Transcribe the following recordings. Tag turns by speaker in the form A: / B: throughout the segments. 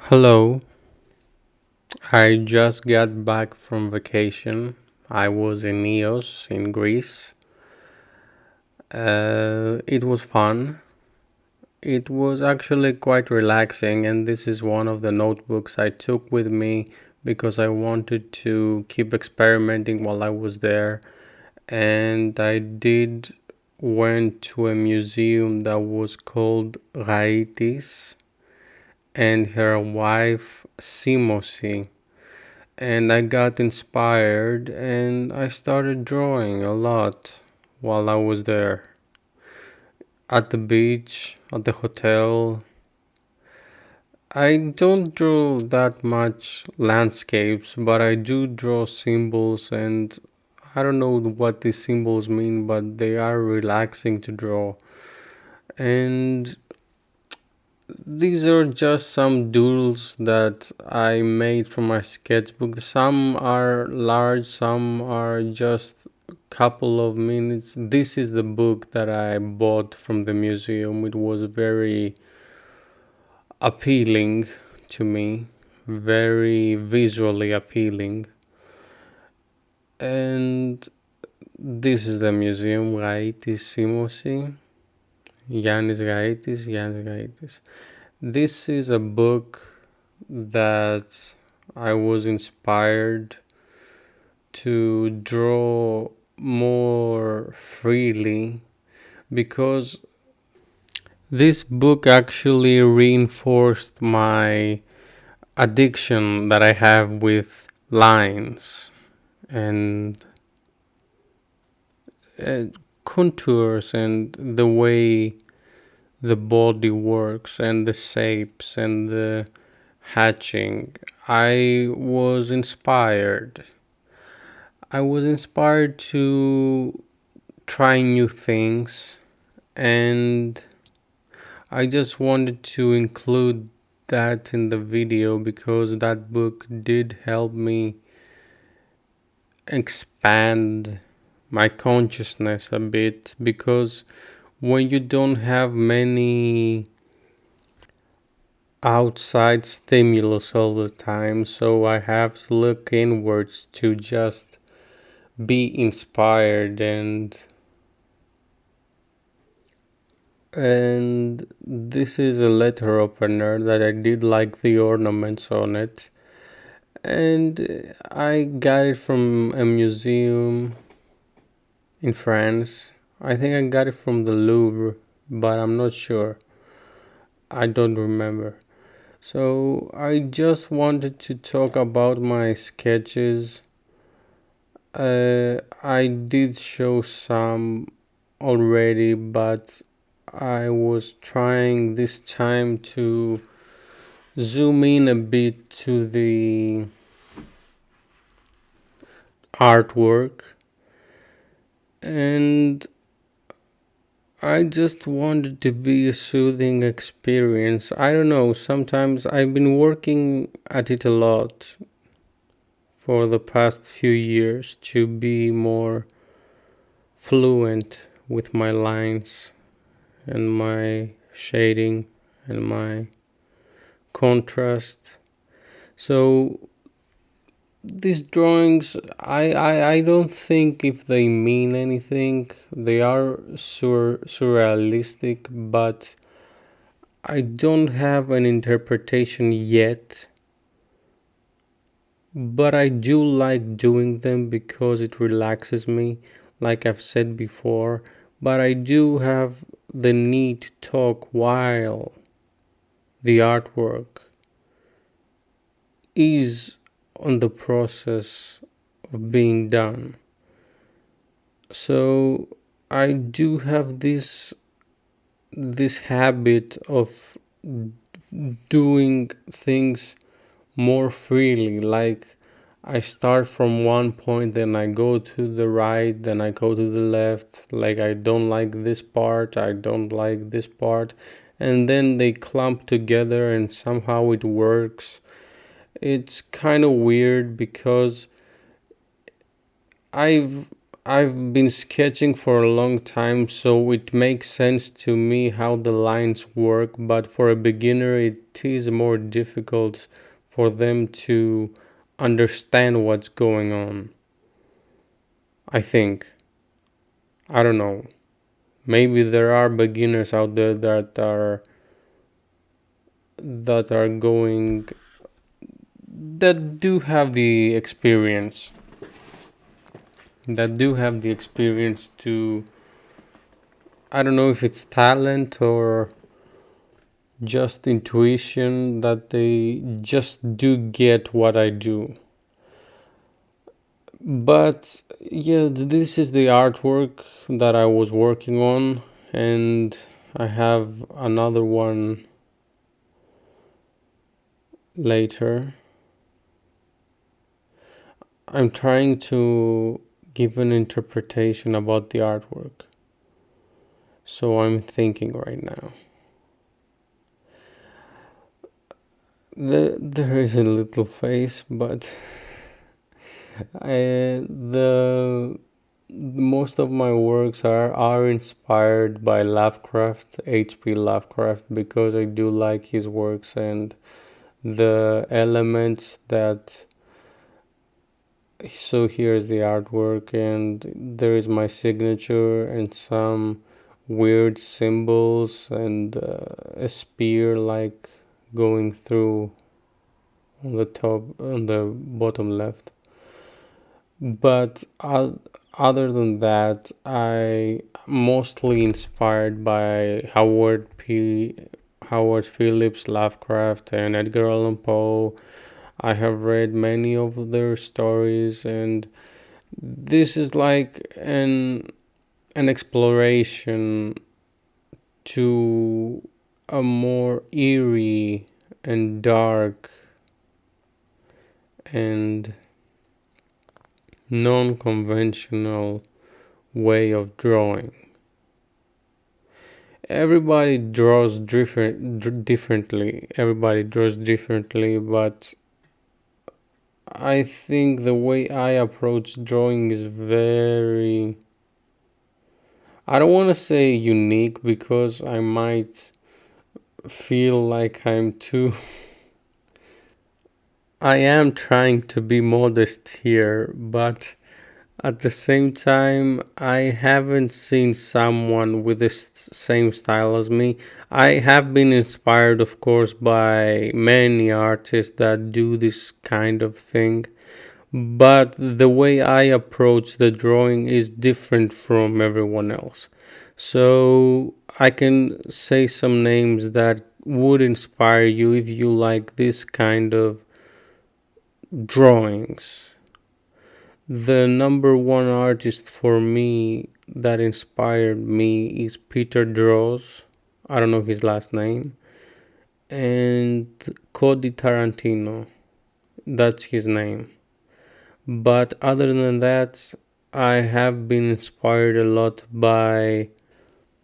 A: Hello, I just got back from vacation. I was in Nios in Greece. It was fun. It was actually quite relaxing, and this is one of the notebooks I took with me because I wanted to keep experimenting while I was there. And I did went to a museum that was called Raitis and her wife Simosi, and I got inspired and I started drawing a lot while I was there at the beach, at the hotel. I don't draw that much landscapes, but I do draw symbols, and I don't know what these symbols mean, but they are relaxing to draw. And these are just some doodles that I made from my sketchbook. Some are large, some are just a couple of minutes. This is the book that I bought from the museum. It was very appealing to me, very visually appealing. And this is the museum, Raitis Simosi, Yannis Gaitis. This is a book that I was inspired to draw more freely because this book actually reinforced my addiction that I have with lines and uh, contours and the way the body works and the shapes and the hatching. I was inspired. I was inspired to try new things, and I just wanted to include that in the video because that book did help me expand my consciousness a bit, because when you don't have many outside stimulus all the time, so I have to look inwards to just be inspired. And this is a letter opener that I did like the ornaments on it, and I got it from a museum in France. I think I got it from the Louvre, but I'm not sure. I don't remember. So I just wanted to talk about my sketches. I did show some already, but I was trying this time to zoom in a bit to the artwork, and I just wanted to be a soothing experience. I don't know, sometimes I've been working at it a lot for the past few years to be more fluent with my lines and my shading and my contrast. So these drawings, I don't think if they mean anything. They are surrealistic, but I don't have an interpretation yet. But I do like doing them because it relaxes me, like I've said before. But I do have the need to talk while the artwork is on the process of being done. So I do have this habit of doing things more freely. Like, I start from one point, then I go to the right, then I go to the left. Like, I don't like this part, I don't like this part, and then they clump together and somehow it works. It's kind of weird because I've I've been sketching for a long time, so it makes sense to me how the lines work, but for a beginner, it is more difficult for them to understand what's going on. I think. I don't know. Maybe there are beginners out there that are going that do have the experience to, I don't know if it's talent or just intuition, that they just do get what I do. But yeah, this is the artwork that I was working on, and I have another one later. I'm trying to give an interpretation about the artwork. So I'm thinking right now. There is a little face, but the most of my works are inspired by Lovecraft, H.P. Lovecraft, because I do like his works and the elements that. So here's the artwork, and there is my signature and some weird symbols and a spear like going through on the top, on the bottom left. But other than that, I mostly inspired by Howard Phillips, Lovecraft, and Edgar Allan Poe. I have read many of their stories, and this is like an exploration to a more eerie and dark and non-conventional way of drawing. Everybody draws differently. Everybody draws differently, but I think the way I approach drawing is very, I don't want to say unique, because I might feel like I'm too. I am trying to be modest here, but at the same time, I haven't seen someone with the same style as me. I have been inspired, of course, by many artists that do this kind of thing, but the way I approach the drawing is different from everyone else. So I can say some names that would inspire you if you like this kind of drawings. The number one artist for me that inspired me is Peter Draws. I don't know his last name. And Cody Tarantino. That's his name. But other than that, I have been inspired a lot by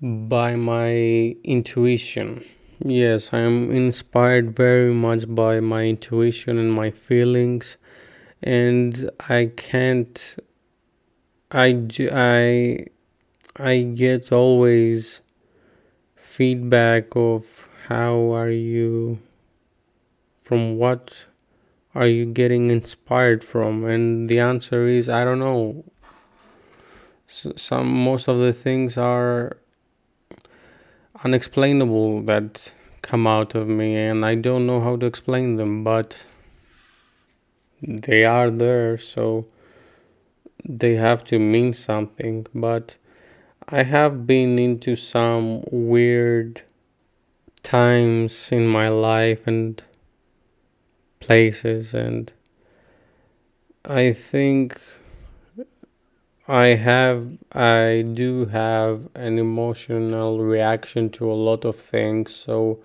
A: my intuition. Yes, I am inspired very much by my intuition and my feelings, and I can't. I I get always feedback of how are you, from what are you getting inspired from, and the answer is I don't know. Most of the things are unexplainable that come out of me, and I don't know how to explain them, but they are there, so they have to mean something. But I have been into some weird times in my life and places, and I think I do have an emotional reaction to a lot of things, so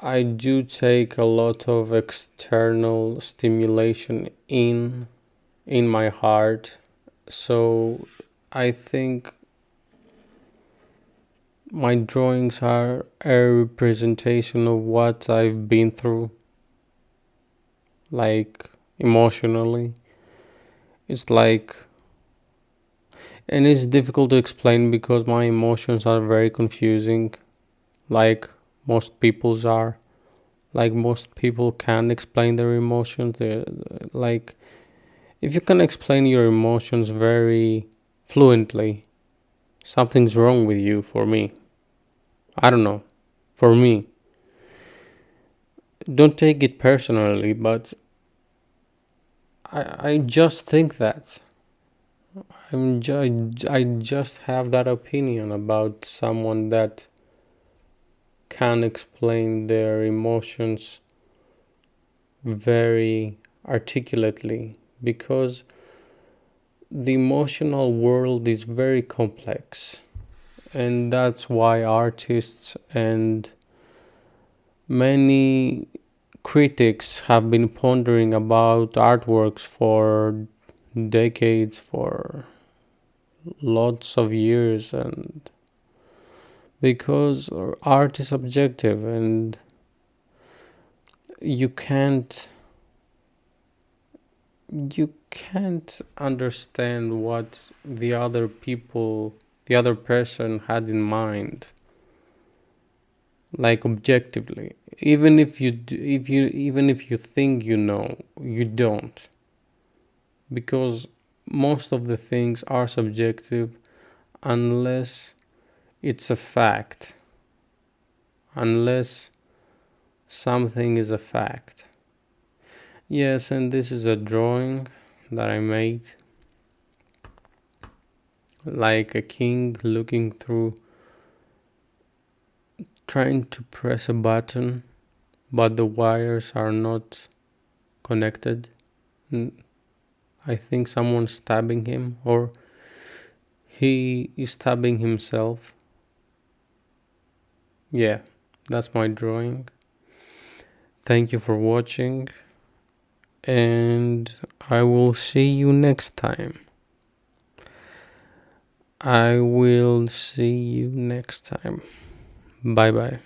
A: I do take a lot of external stimulation in my heart. So I think my drawings are a representation of what I've been through, like emotionally. It's like and it's difficult to explain because my emotions are very confusing, like most people's are. Like most people can explain their emotions. Like if you can explain your emotions very fluently, something's wrong with you. For me, I don't know. For me, don't take it personally, but I just think that I just have that opinion about someone that can explain their emotions very articulately, because the emotional world is very complex, and that's why artists and many critics have been pondering about artworks for decades, for lots of years, and because art is subjective and you can't you can't understand what the other person had in mind, like objectively. Even if you think you know, you don't, because most of the things are subjective unless it's a fact, unless something is a fact. Yes, and this is a drawing that I made, like a king looking through, trying to press a button, but the wires are not connected. I think someone's stabbing him, or he is stabbing himself. Yeah, that's my drawing. Thank you for watching, and I will see you next time. I will see you next time. Bye bye.